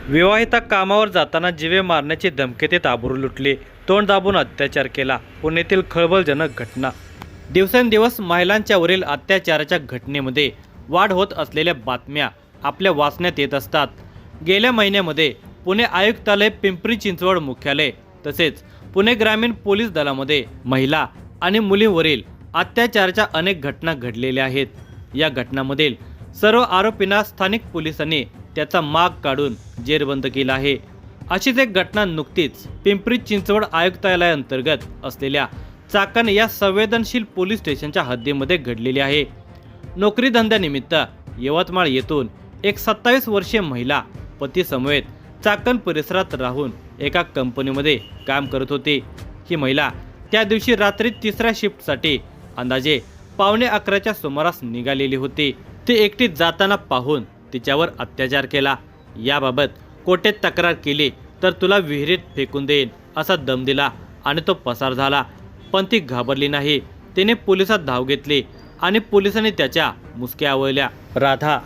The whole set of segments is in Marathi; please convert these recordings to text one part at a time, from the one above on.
विवाहिता कामावर जाताना जीवे मारण्याची धमकी देत आबरू लुटली, तोंड दाबून अत्याचार केला. पुण्यातील खळबळजनक घटना. दिवसेंदिवस महिलांच्यावरील अत्याचाराच्या घटनेमध्ये वाढ होत असलेल्या बातम्या आपल्या वाचण्यात येत असतात. गेल्या महिन्यामध्ये पुणे आयुक्तालय, पिंपरी चिंचवड मुख्यालय तसेच पुणे ग्रामीण पोलीस दलामध्ये महिला आणि मुलींवरील अत्याचाराच्या अनेक घटना घडलेल्या आहेत. या घटनांमधील सर्व आरोपींना स्थानिक पोलिसांनी त्याचा माग काढून जेरबंद केला आहे. अशीच एक घटना नुकतीच पिंपरी चिंचवड आयुक्तालयाअंतर्गत असलेल्या चाकण या संवेदनशील पोलीस स्टेशनच्या हद्दीमध्ये घडलेली आहे. नोकरी धंद्यानिमित्त यवतमाळ येथून एक 27 वर्षीय महिला पतीसमवेत चाकण परिसरात राहून एका कंपनीमध्ये काम करत होती. ही महिला त्या दिवशी रात्री 3ऱ्या शिफ्टसाठी अंदाजे 11:15च्या सुमारास निघालेली होती. ती एकटी जाताना पाहून तिच्यावर अत्याचार केला. याबाबत कोर्टात तक्रार केली तर तुला विहिरीत फेकून देईन असा दम दिला आणि तो पसार झाला. पण ती घाबरली नाही. तिने पोलिसात धाव घेतली आणि पोलिसांनी त्याच्या मुसक्या आवळल्या. राधा,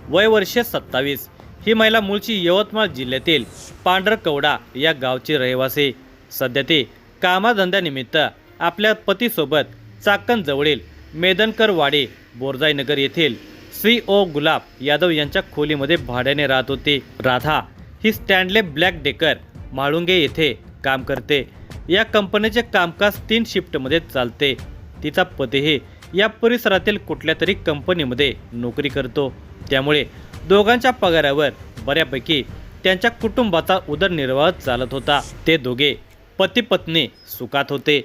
वय वर्ष 27, ही महिला मूळची यवतमाळ जिल्ह्यातील पांढरकवडा या गावची रहिवासी. सध्या ती कामाधंद्यानिमित्त आपल्या पतीसोबत चाकण जवळील मेदनकरवाडी बोरजाईनगर येथील श्री ओ गुलाब यादव यांच्या खोलीमध्ये भाड्याने राहत होती. राधा ही स्टँडले ब्लॅक डेकर म्हाळुंगे येथे काम करते. या कंपनीचे कामकाज 3 शिफ्टमध्ये चालते. तिचा पतीही या परिसरातील कुठल्या तरी कंपनीमध्ये नोकरी करतो. त्यामुळे दोघांच्या पगारावर बऱ्यापैकी त्यांच्या कुटुंबाचा उदरनिर्वाह चालत होता. ते दोघे पती पत्नी सुखात होते.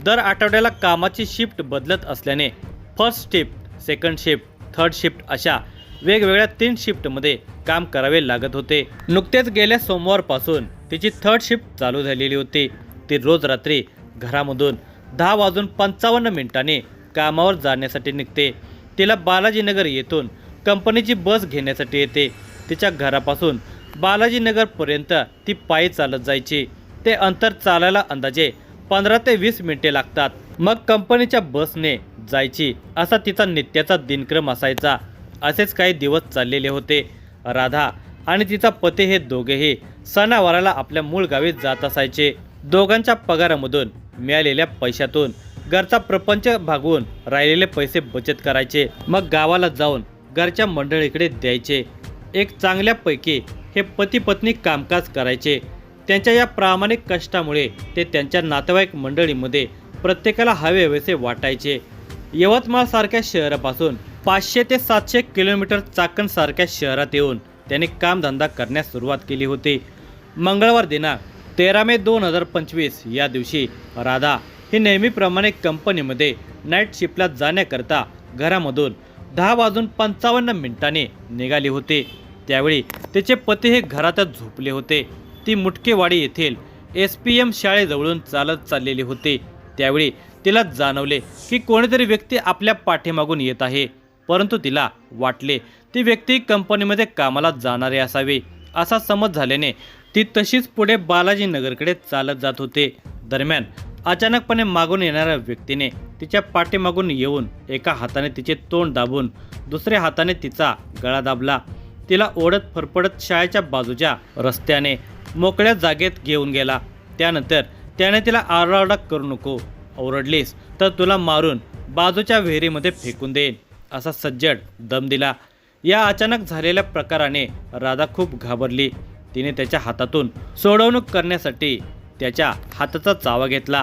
दर आठवड्याला कामाची शिफ्ट बदलत असल्याने first shift, second shift, third shift अशा वेगवेगळ्या 3 शिफ्टमध्ये काम करावे लागत होते. नुकतेच गेल्या सोमवारपासून तिची थर्ड शिफ्ट चालू झालेली होती. ती रोज रात्री घरामधून 10:55 कामावर जाण्यासाठी निघते. तिला बालाजीनगर येथून कंपनीची बस घेण्यासाठी येते. तिच्या घरापासून बालाजीनगरपर्यंत ती पायी चालत जायची. ते अंतर चालायला अंदाजे 15 ते 20 मिनिटे लागतात. मग कंपनीच्या बसने जायची असा तिचा नित्याचा दिनक्रम असायचा. असेच काही दिवस चाललेले होते. राधा आणि तिचा पती हे दोघेही सणावाराला आपल्या मूळ गावी जात असायचे. दोघांच्या पगारामधून मिळालेल्या पैशातून घरचा प्रपंच भागवून राहिलेले पैसे बचत करायचे. मग गावाला जाऊन घरच्या मंडळीकडे द्यायचे. एक चांगल्यापैकी हे पती पत्नी कामकाज करायचे. त्यांच्या या प्रामाणिक कष्टामुळे ते त्यांच्या नातेवाईक मंडळीमध्ये प्रत्येकाला हवेहवेसे वाटायचे. यवतमाळसारख्या शहरापासून 500 ते 700 किलोमीटर चाकणसारख्या शहरात येऊन त्यांनी कामधंदा करण्यास सुरुवात केली होती. मंगळवार दिनांक 13 मे 2025 या दिवशी राधा ही नेहमीप्रमाणे कंपनीमध्ये नाईट शिफ्टला जाण्याकरता घरामधून 10:55 निघाली होती. त्यावेळी तिचे पती हे घरातच झोपले होते. ती मुटकेवाडी येथील SPM शाळेजवळून चालत चाललेली होती. त्यावेळी तिला जाणवले की कोणीतरी व्यक्ती आपल्या पाठीमागून येत आहे. परंतु तिला वाटले ती व्यक्ती कंपनीमध्ये कामाला जाणारी असावी असा समज झाल्याने ती तशीच पुढे बालाजीनगरकडे चालत जात होते. दरम्यान अचानकपणे मागून येणाऱ्या व्यक्तीने तिच्या पाठीमागून येऊन एका हाताने तिचे तोंड दाबून दुसऱ्या हाताने तिचा गळा दाबला. तिला ओढत फरफडत शाळेच्या बाजूच्या रस्त्याने मोकळ्या जागेत घेऊन गेला. त्यानंतर त्याने तिला आरडाओरडा करू नको, ओरडलीस तर तुला मारून बाजूच्या विहिरीमध्ये फेकून देईन असा सज्जड दम दिला. या अचानक झालेल्या प्रकाराने राधा खूप घाबरली. तिने त्याच्या हातातून सोडवणूक करण्यासाठी त्याच्या हाताचा चावा घेतला.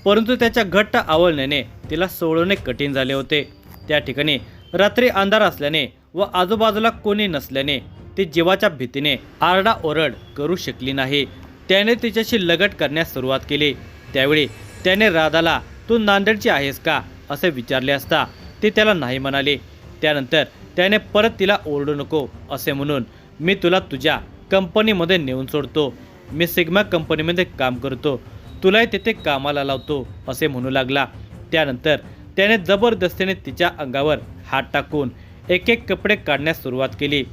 परंतु त्याच्या घट्ट आवळण्याने तिला सोडवणे कठीण झाले होते. त्या ठिकाणी रात्री अंधार असल्याने व आजूबाजूला कोणी नसल्याने ती जीवाच्या भीतीने आरडाओरड करू शकली नाही. त्याने तिच्याशी लगट करण्यास सुरुवात केली. त्यावेळी त्याने राधाला तू नांदेडची आहेस का असे विचारले असता ती त्याला नाही म्हणाली. त्यानंतर त्याने परत तिला ओरडू नको असे म्हणून मी तुला तुझ्या कंपनीमध्ये नेऊन सोडतो. मी सिग्मा कंपनीमध्ये काम करतो, तुलाही तिथे कामाला लावतो असे म्हणू लागला. त्यानंतर त्याने जबरदस्तीने तिच्या अंगावर हात टाकून एक एक कपडे काढण्यास सुरुवात केली.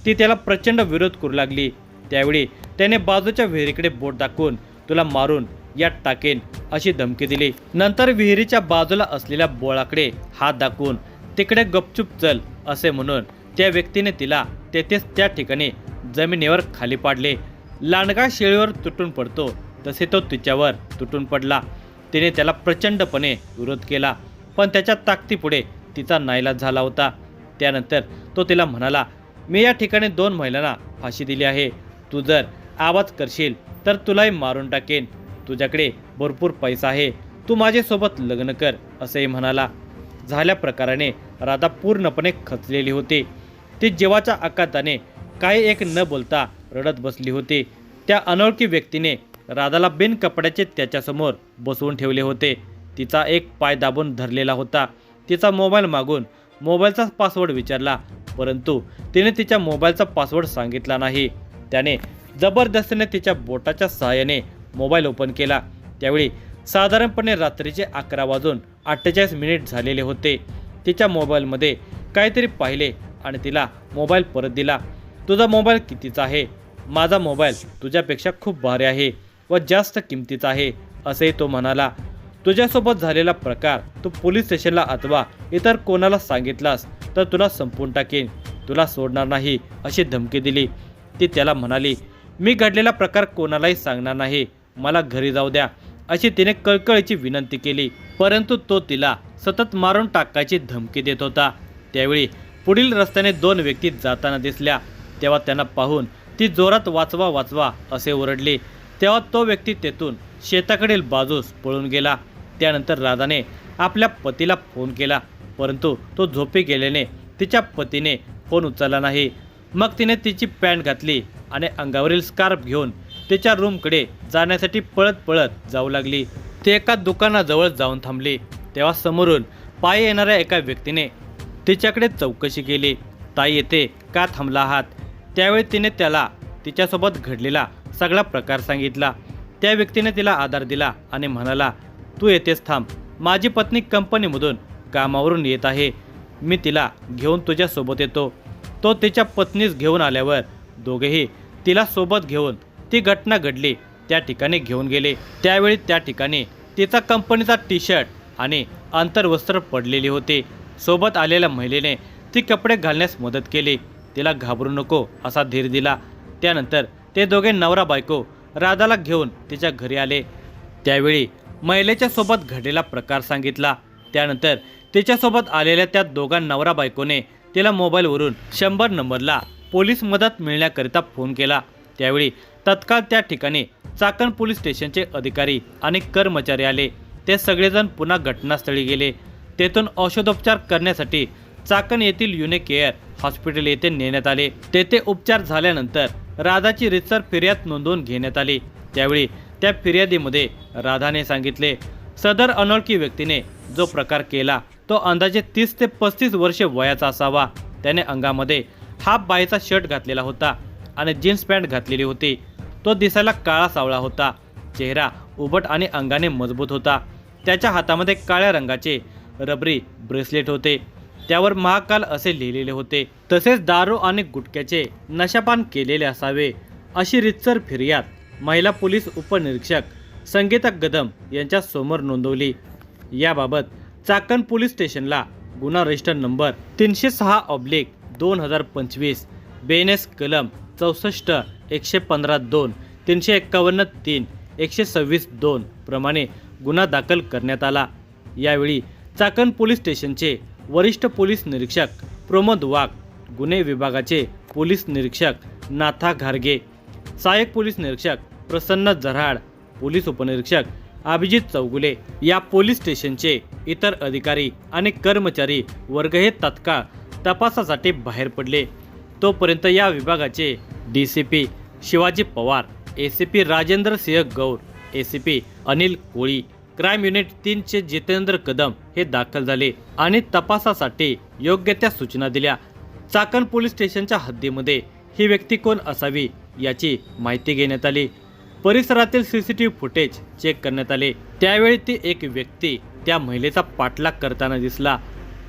ती त्याला प्रचंड विरोध करू लागली. त्यावेळी त्याने बाजूच्या विहिरीकडे बोट दाखवून तुला मारून यात टाकेन अशी धमकी दिली. नंतर विहिरीच्या बाजूला असलेल्या बोळाकडे हात दाखवून तिकडे गपचूप चल असे म्हणून त्या व्यक्तीने तिला तेथेच त्या ठिकाणी जमिनीवर खाली पाडले. लांडगा शेळीवर तुटून पडतो तसे तो तिच्यावर तुटून पडला. तिने त्याला प्रचंडपणे विरोध केला, पण त्याच्या ताकदीपुढे तिचा नाईलाज झाला होता. त्यानंतर तो तिला म्हणाला, मी या ठिकाणी 2 महिलांना फाशी दिली आहे. तू जर आवाज करशील तर तुलाही मारून टाकेन. तुझ्याकडे भरपूर पैसा आहे, तू माझ्यासोबत लग्न कर, असेही म्हणाला. झाल्या प्रकाराने राधा पूर्णपणे खचलेली होती. ती जीवाच्या आकांताने काही एक न बोलता रडत बसली होती. त्या अनोळखी व्यक्तीने राधाला बिन कपड्याचे त्याच्यासमोर बसवून ठेवले होते. तिचा एक पाय दाबून धरलेला होता. तिचा मोबाईल मागून मोबाईलचा पासवर्ड विचारला, परंतु तिने तिच्या मोबाईलचा पासवर्ड सांगितला नाही. त्याने जबरदस्तीने तिच्या बोटाच्या सहाय्याने मोबाईल ओपन केला. त्यावेळी साधारणपणे रात्रीचे 11:48 झालेले होते. तिच्या मोबाईलमध्ये काहीतरी पाहिले आणि तिला मोबाईल परत दिला. तुझा मोबाईल कितीचा आहे? माझा मोबाईल तुझ्यापेक्षा खूप भारी आहे व जास्त किमतीचा आहे, असेही तो म्हणाला. तुझ्यासोबत झालेला प्रकार तू पोलीस स्टेशनला अथवा इतर कोणाला सांगितलास तर तुला संपवून टाकेन, तुला सोडणार नाही, अशी धमकी दिली. ती त्याला म्हणाली, मी घडलेला प्रकार कोणालाही सांगणार नाही, मला घरी जाऊ द्या, अशी तिने कळकळीची विनंती केली. परंतु तो तिला सतत मारून टाकायची धमकी देत होता. त्यावेळी पुढील रस्त्याने 2 व्यक्ती जाताना दिसल्या. तेव्हा त्यांना पाहून ती जोरात वाचवा वाचवा असे ओरडली. तेव्हा तो व्यक्ती तेथून शेताकडील बाजूस पळून गेला. त्यानंतर राधाने आपल्या पतीला फोन केला, परंतु तो झोपी गेल्याने तिच्या पतीने फोन उचलला नाही. मग तिने तिची पॅन्ट घातली आणि अंगावरील स्कार्फ घेऊन तिच्या रूमकडे जाण्यासाठी पळत पळत जाऊ लागली. ती एका दुकानाजवळ जाऊन थांबली. तेव्हा समोरून पायी येणाऱ्या एका व्यक्तीने तिच्याकडे चौकशी केली. ताई, येथे का थांबला आहात? त्यावेळी तिने त्याला तिच्यासोबत घडलेला सगळा प्रकार सांगितला. त्या व्यक्तीने तिला आधार दिला आणि म्हणाला, तू येथेच थांब, माझी पत्नी कंपनीमधून कामावरून येत आहे, मी तिला घेऊन तुझ्यासोबत येतो. तो तिच्या पत्नीस घेऊन आल्यावर दोघेही तिला सोबत घेऊन ती घटना घडली त्या ठिकाणी घेऊन गेले. त्यावेळी त्या ठिकाणी तिचा कंपनीचा टी-शर्ट आणि अंतर्वस्त्र पडलेली होती. सोबत आलेल्या महिलेने ती कपडे घालण्यास मदत केली. तिला घाबरू नको असा धीर दिला. त्यानंतर ते दोघे नवरा बायको राधाला घेऊन तिच्या घरी आले. त्यावेळी महिलेच्या सोबत घडलेला प्रकार सांगितला. त्यानंतर तिच्यासोबत आलेल्या त्या दोघा नवरा बायकोने तिला मोबाईलवरून 100 नंबरला पोलीस मदत मिळण्याकरिता फोन केला. त्यावेळी तत्काळ त्या ठिकाणी चाकण पोलीस स्टेशनचे अधिकारी आणि कर्मचारी आले. ते सगळेजण पुन्हा घटनास्थळी गेले. तेथून औषधोपचार करण्यासाठी चाकण येथील युनिकेअर हॉस्पिटल येथे नेण्यात आले. तेथे उपचार झाल्यानंतर राधाची रीतसर फिर्याद नोंदवून घेण्यात आली. त्यावेळी त्या फिर्यादीमध्ये राधाने सांगितले, सदर अनोळखी व्यक्तीने जो प्रकार केला तो अंदाजे 30 ते 35 वर्षे वयाचा असावा. त्याने अंगामध्ये हाफ बाईचा शर्ट घातलेला होता आणि जीन्स पॅन्ट घातलेली होती. तो दिसायला काळा सावळा होता. चेहरा उभट आणि अंगाने मजबूत होता. त्याच्या हातामध्ये काळ्या रंगाचे रबरी ब्रेसलेट होते. त्यावर महाकाल असे लिहिलेले होते. तसेच दारू आणि गुटख्याचे नशापान केलेले असावे, अशी रीतसर फिर्याद महिला पोलीस उपनिरीक्षक संगीता कदम यांच्या समोर नोंदवली. याबाबत चाकण पोलीस स्टेशनला गुन्हा रजिस्टर नंबर 306/2025 BNS कलम 64 115-2 351-3 126-2 प्रमाणे गुन्हा दाखल करण्यात आला. यावेळी चाकण पोलीस स्टेशनचे वरिष्ठ पोलीस निरीक्षक प्रमोद वाघ, गुन्हे विभागाचे पोलीस निरीक्षक नाथा घारगे, सहाय्यक पोलीस निरीक्षक प्रसन्न जऱ्हाड, पोलीस उपनिरीक्षक अभिजित चौगुले या पोलीस स्टेशनचे इतर अधिकारी आणि कर्मचारी वर्ग हे तत्काळ तपासासाठी बाहेर पडले. तोपर्यंत या विभागाचे DCP शिवाजी पवार, ACP राजेंद्र सिंह गौर, ACP अनिल कोळी, क्राईम युनिट 3 चे जितेंद्र कदम हे दाखल झाले आणि तपासासाठी योग्य त्या सूचना दिल्या. चाकण पोलीस स्टेशनच्या हद्दीमध्ये ही व्यक्ती कोण असावी याची माहिती घेण्यात आली. परिसरातील CCTV फुटेज चेक करण्यात आले. त्यावेळी ती एक व्यक्ती त्या महिलेचा पाठलाग करताना दिसला.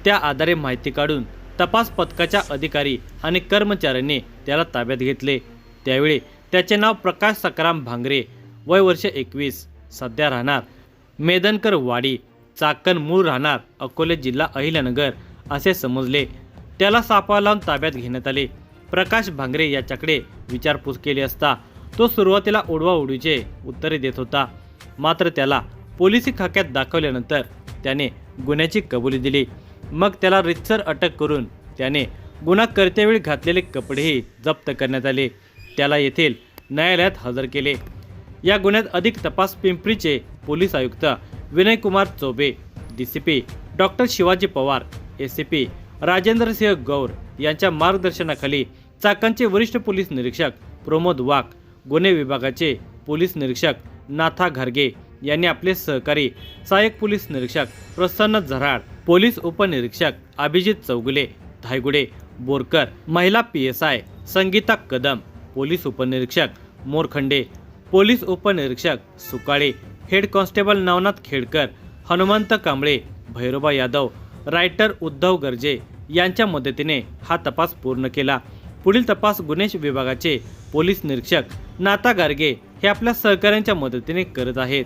त्या आधारे माहिती काढून तपास पथकाच्या अधिकारी आणि कर्मचाऱ्यांनी त्याला ताब्यात घेतले. त्यावेळी त्याचे नाव प्रकाश सकाराम भांगरे, वय वर्ष 21, सध्या राहणार मेदनकर वाडी, चाकण, मूळ राहणार अकोले, जिल्हा अहिल्यानगर असे समजले. त्याला सापळा लावून ताब्यात घेण्यात आले. प्रकाश भांगरे याच्याकडे विचारपूस केली असता तो सुरुवातीला उडवाउडवीचे उत्तरे देत होता. मात्र त्याला पोलिसी खाक्यात दाखवल्यानंतर त्याने गुन्ह्याची कबुली दिली. मग त्याला रितसर अटक करून त्याने गुन्हा करतेवेळी घातलेले कपडेही जप्त करण्यात आले. त्याला येथील न्यायालयात हजर केले. या गुन्ह्यात अधिक तपास पिंपरीचे पोलीस आयुक्त Vinaykumar Choubey, DCP doctor Shivaji Pawar, ACP Rajendra Singh Gaur यांच्या मार्गदर्शनाखाली चाकणचे वरिष्ठ पोलीस निरीक्षक प्रमोद वाघ, गुन्हे विभागाचे पोलीस निरीक्षक नाथा घारगे यांनी आपले सहकारी सहाय्यक पोलीस निरीक्षक प्रसन्न झराड, पोलीस उपनिरीक्षक अभिजित चौगुले, धायगुडे, बोरकर, महिला PSI संगीता कदम, पोलीस उपनिरीक्षक मोरखंडे, पोलीस उपनिरीक्षक Sukale, head constable Navnath Khedkar, Hanumant Kamble, Bhairoba Yadav, writer Uddhav Garje यांच्या मदतीने हा तपास पूर्ण केला. पुढील तपास गुन्हे विभागाचे पोलीस निरीक्षक नाथा गारगे हे आपल्या सहकाऱ्यांच्या मदतीने करत आहेत.